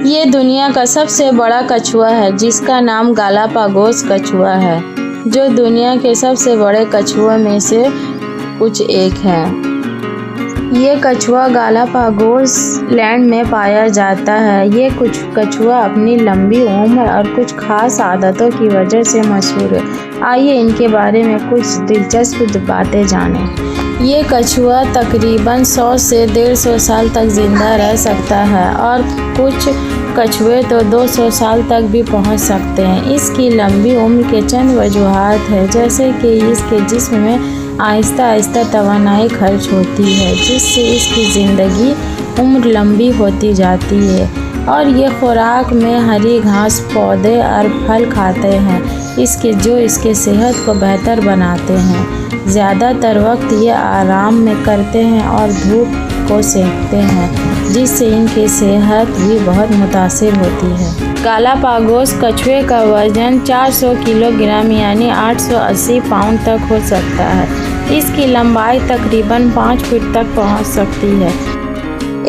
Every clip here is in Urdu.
یہ دنیا کا سب سے بڑا کچھوا ہے جس کا نام گالاپاگوس کچھوا ہے، جو دنیا کے سب سے بڑے کچھووں میں سے کچھ ایک ہے۔ یہ کچھوا گالاپاگوس لینڈ میں پایا جاتا ہے۔ یہ کچھوا اپنی لمبی عمر اور کچھ خاص عادتوں کی وجہ سے مشہور ہے۔ آئیے ان کے بارے میں کچھ دلچسپ باتیں جانیں۔ یہ کچھوا تقریباً 100 سے 150 سال تک زندہ رہ سکتا ہے اور کچھ کچھوے تو 200 سال تک بھی پہنچ سکتے ہیں۔ اس کی لمبی عمر کے چند وجوہات ہیں، جیسے کہ اس کے جسم میں آہستہ آہستہ توانائی خرچ ہوتی ہے، جس سے اس کی زندگی عمر لمبی ہوتی جاتی ہے، اور یہ خوراک میں ہری گھاس، پودے اور پھل کھاتے ہیں جو اس کے صحت کو بہتر بناتے ہیں۔ زیادہ تر وقت یہ آرام میں کرتے ہیں اور دھوپ کو سینکتے ہیں، جس سے ان کی صحت بھی بہت متاثر ہوتی ہے۔ گالاپاگوس کچھوے کا وزن 400 کلو گرام یعنی 880 پاؤنڈ تک ہو سکتا ہے۔ اس کی لمبائی تقریباً 5 فٹ تک پہنچ سکتی ہے۔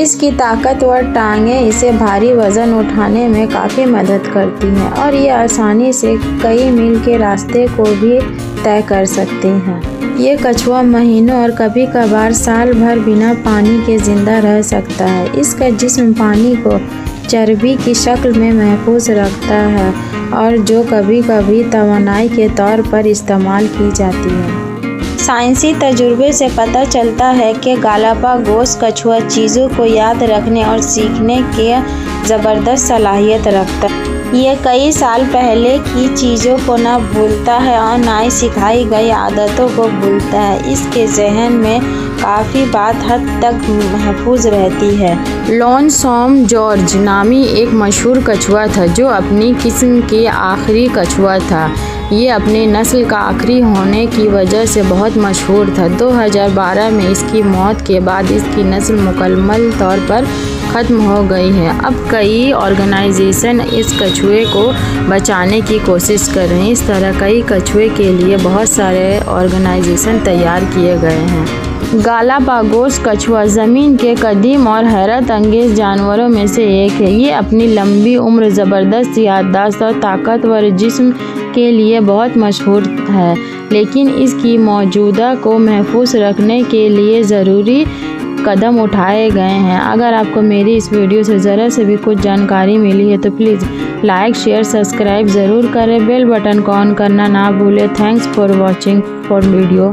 اس کی طاقتور ٹانگیں اسے بھاری وزن اٹھانے میں کافی مدد کرتی ہیں، اور یہ آسانی سے کئی میل کے راستے کو بھی طے کر سکتی ہیں۔ یہ کچھوا مہینوں اور کبھی کبھار سال بھر بنا پانی کے زندہ رہ سکتا ہے۔ اس کا جسم پانی کو چربی کی شکل میں محفوظ رکھتا ہے، اور جو کبھی کبھی توانائی کے طور پر استعمال کی جاتی ہے۔ سائنسی تجربے سے پتہ چلتا ہے کہ گالاپاگوس کچھوا چیزوں کو یاد رکھنے اور سیکھنے کی زبردست صلاحیت رکھتا ہے۔ یہ کئی سال پہلے کی چیزوں کو نہ بھولتا ہے اور نہ ہی سکھائی گئی عادتوں کو بھولتا ہے۔ اس کے ذہن میں کافی بات حد تک محفوظ رہتی ہے۔ لونسوم جارج نامی ایک مشہور کچھوا تھا جو اپنی قسم کا آخری کچھوا تھا۔ یہ اپنی نسل کا آخری ہونے کی وجہ سے بہت مشہور تھا۔ 2012 میں اس کی موت کے بعد اس کی نسل مکمل طور پر ختم ہو گئی ہے۔ اب کئی آرگنائزیشن اس کچھوے کو بچانے کی کوشش کر رہی ہیں۔ اس طرح کئی کچھوے کے لیے بہت سارے آرگنائزیشن تیار کیے گئے ہیں۔ گالاپاگوس کچھوا زمین کے قدیم اور حیرت انگیز جانوروں میں سے ایک ہے۔ یہ اپنی لمبی عمر، زبردست یادداشت اور طاقتور جسم کے لیے بہت مشہور ہے، لیکن اس کی موجودگی کو محفوظ رکھنے کے لیے ضروری قدم اٹھائے گئے ہیں۔ اگر آپ کو میری اس ویڈیو سے ذرا سے بھی کچھ جانکاری ملی ہے تو پلیز لائک، شیئر، سبسکرائب ضرور کریں۔ بیل بٹن کو آن کرنا نہ بھولیں۔ Thanks for watching video.